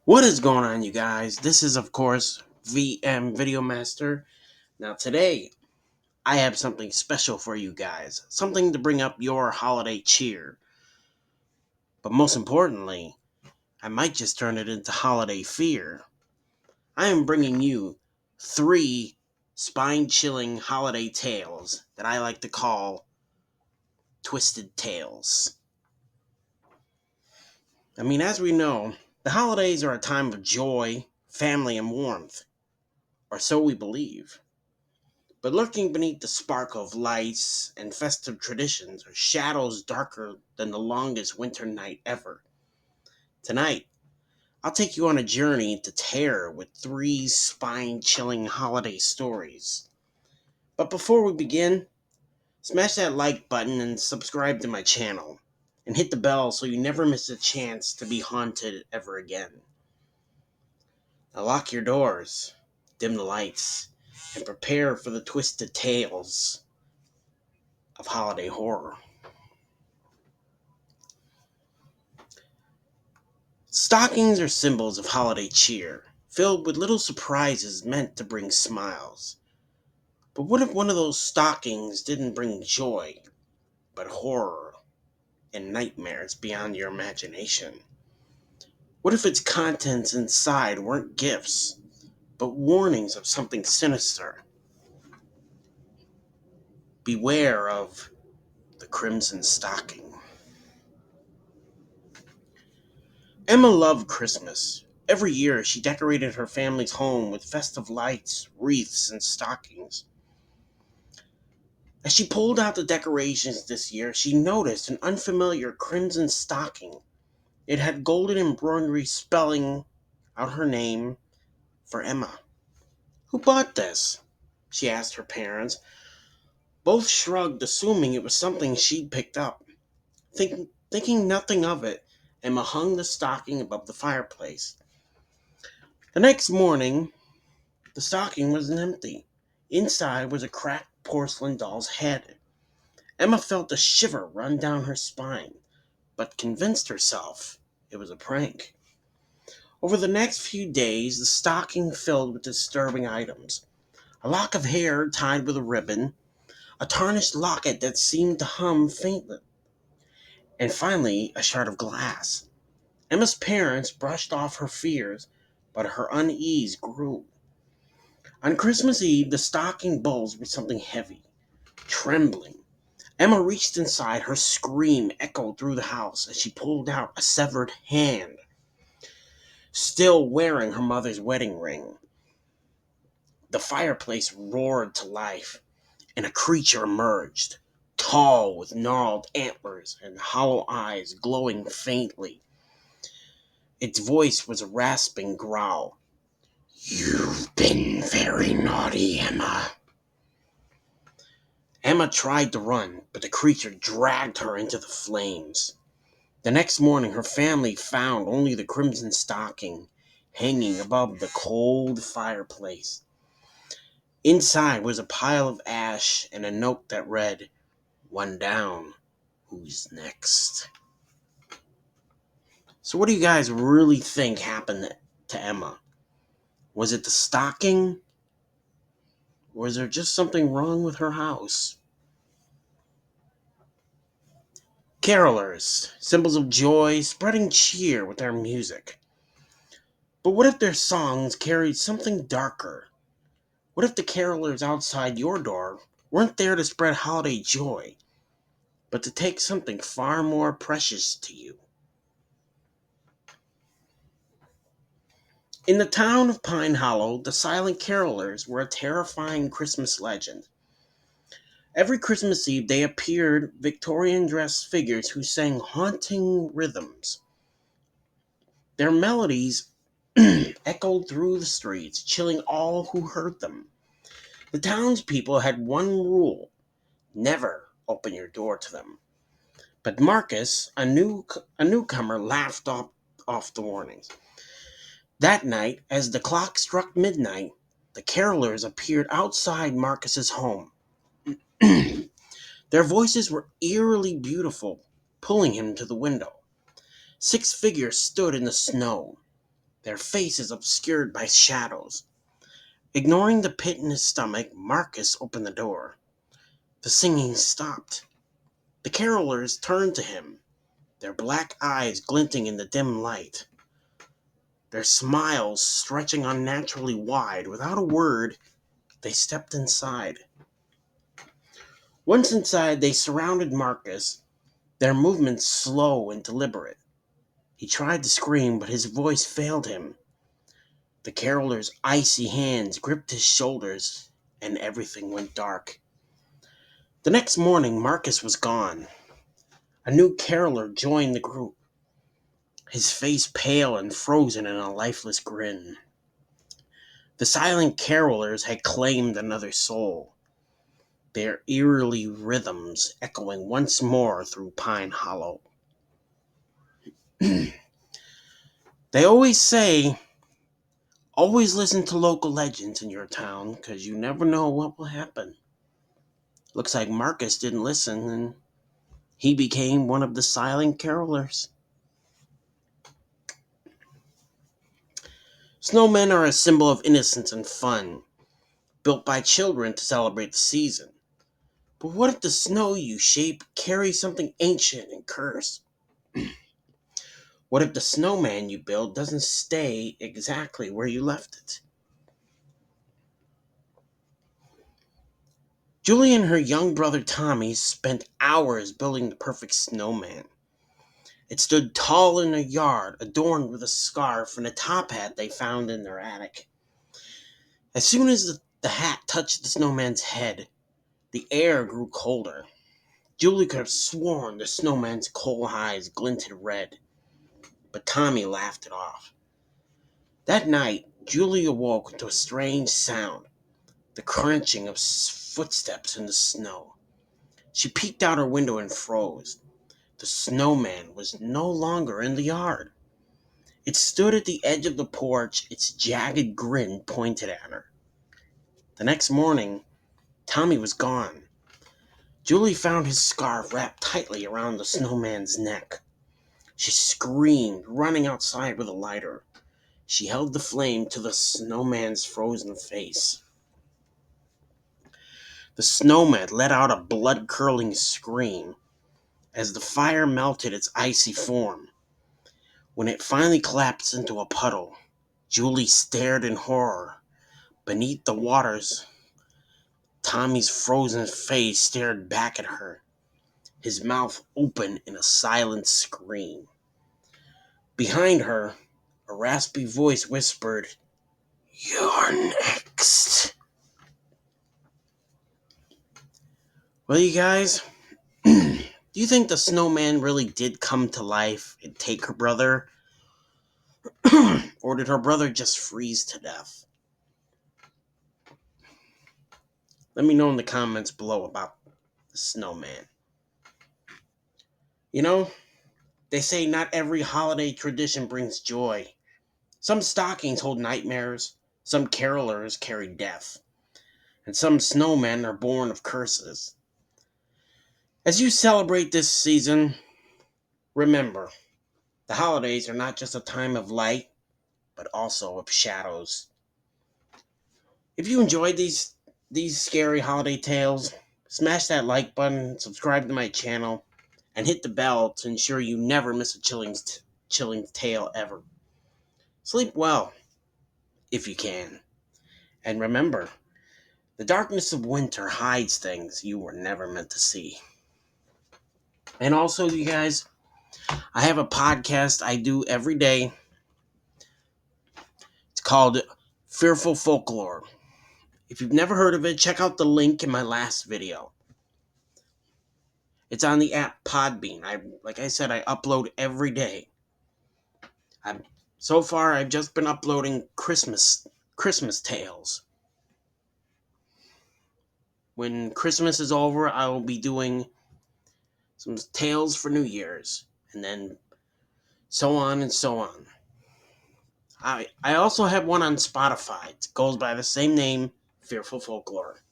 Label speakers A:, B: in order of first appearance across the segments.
A: What is going on, you guys? This is, of course, VM Video Master. Now, today, I have something special for you guys. Something to bring up your holiday cheer. But most importantly, I might just turn it into holiday fear. I am bringing you three spine chilling holiday tales that I like to call Twisted Tales. As we know, the holidays are a time of joy, family, and warmth, or so we believe. But lurking beneath the sparkle of lights and festive traditions are shadows darker than the longest winter night ever. Tonight, I'll take you on a journey into terror with three spine chilling holiday stories. But before we begin, smash that like button and subscribe to my channel. And hit the bell so you never miss a chance to be haunted ever again. Now lock your doors, dim the lights, and prepare for the twisted tales of holiday horror. Stockings are symbols of holiday cheer, filled with little surprises meant to bring smiles. But what if one of those stockings didn't bring joy, but horror and nightmares beyond your imagination? What if its contents inside weren't gifts, but warnings of something sinister? Beware of the Crimson Stocking. Emma loved Christmas. Every year she decorated her family's home with festive lights, wreaths, and stockings. As she pulled out the decorations this year, she noticed an unfamiliar crimson stocking. It had golden embroidery spelling out her name for Emma. "Who bought this?" she asked her parents. Both shrugged, assuming it was something she'd picked up. Thinking nothing of it, Emma hung the stocking above the fireplace. The next morning, the stocking was empty. Inside was a cracked porcelain doll's head. Emma felt a shiver run down her spine, but convinced herself it was a prank. Over the next few days, the stocking filled with disturbing items: a lock of hair tied with a ribbon, a tarnished locket that seemed to hum faintly, and finally a shard of glass. Emma's parents brushed off her fears, but her unease grew. On Christmas Eve, the stocking buzzed with something heavy. Trembling, Emma reached inside. Her scream echoed through the house as she pulled out a severed hand, still wearing her mother's wedding ring. The fireplace roared to life, and a creature emerged, tall with gnarled antlers and hollow eyes glowing faintly. Its voice was a rasping growl. "You've been very naughty, Emma." Emma tried to run, but the creature dragged her into the flames. The next morning, her family found only the crimson stocking hanging above the cold fireplace. Inside was a pile of ash and a note that read, "One down, who's next?" So, what do you guys really think happened to Emma? Was it the stocking? Or was there just something wrong with her house? Carolers, symbols of joy, spreading cheer with their music. But what if their songs carried something darker? What if the carolers outside your door weren't there to spread holiday joy, but to take something far more precious to you? In the town of Pine Hollow, the Silent Carolers were a terrifying Christmas legend. Every Christmas Eve, they appeared Victorian dressed figures who sang haunting rhythms. Their melodies echoed through the streets, chilling all who heard them. The townspeople had one rule: never open your door to them. But Marcus, a newcomer, laughed off the warnings. That night, as the clock struck midnight, the carolers appeared outside Marcus's home. Their voices were eerily beautiful, pulling him to the window. 6 figures stood in the snow, their faces obscured by shadows. Ignoring the pit in his stomach, Marcus opened the door. The singing stopped. The carolers turned to him, their black eyes glinting in the dim light, their smiles stretching unnaturally wide. Without a word, they stepped inside. Once inside, they surrounded Marcus, their movements slow and deliberate. He tried to scream, but his voice failed him. The carolers' icy hands gripped his shoulders, and everything went dark. The next morning, Marcus was gone. A new caroler joined the group, his face pale and frozen in a lifeless grin. The silent carolers had claimed another soul, their eerily rhythms echoing once more through Pine Hollow. They always say, always listen to local legends in your town, because you never know what will happen. Looks like Marcus didn't listen, and he became one of the silent carolers. Snowmen are a symbol of innocence and fun, built by children to celebrate the season. But what if the snow you shape carries something ancient and cursed? What if the snowman you build doesn't stay exactly where you left it? Julie and her young brother Tommy spent hours building the perfect snowman. It stood tall in a yard, adorned with a scarf and a top hat they found in their attic. As soon as the hat touched the snowman's head, the air grew colder. Julie could have sworn the snowman's coal eyes glinted red, but Tommy laughed it off. That night, Julie awoke to a strange sound, the crunching of footsteps in the snow. She peeked out her window and froze. The snowman was no longer in the yard. It stood at the edge of the porch, its jagged grin pointed at her. The next morning, Tommy was gone. Julie found his scarf wrapped tightly around the snowman's neck. She screamed, running outside with a lighter. She held the flame to the snowman's frozen face. The snowman let out a blood-curdling scream as the fire melted its icy form. When it finally collapsed into a puddle, Julie stared in horror. Beneath the waters, Tommy's frozen face stared back at her, his mouth open in a silent scream. Behind her, a raspy voice whispered, "You're next." Well, you guys, do you think the snowman really did come to life and take her brother? Or did her brother just freeze to death? Let me know in the comments below about the snowman. You know, they say not every holiday tradition brings joy. Some stockings hold nightmares, some carolers carry death, and some snowmen are born of curses. As you celebrate this season, remember, the holidays are not just a time of light, but also of shadows. If you enjoyed these scary holiday tales, smash that like button, subscribe to my channel, and hit the bell to ensure you never miss a chilling tale ever. Sleep well, if you can. And remember, the darkness of winter hides things you were never meant to see. And also, you guys, I have a podcast I do every day. It's called Fearful Folklore. If you've never heard of it, check out the link in my last video. It's on the app Podbean. Like I said, I upload every day. So far, I've just been uploading Christmas tales. When Christmas is over, I will be doing some tales for New Year's, and then so on and so on. I also have one on Spotify. It goes by the same name, Fearful Folklore.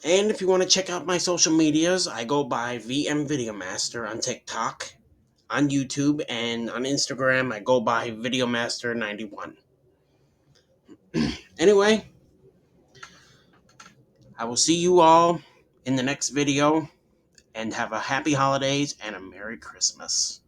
A: And if you want to check out my social medias, I go by VM Video Master on TikTok. on YouTube, and on Instagram I go by Videomaster91. Anyway, I will see you all in the next video, and have a happy holidays and a Merry Christmas.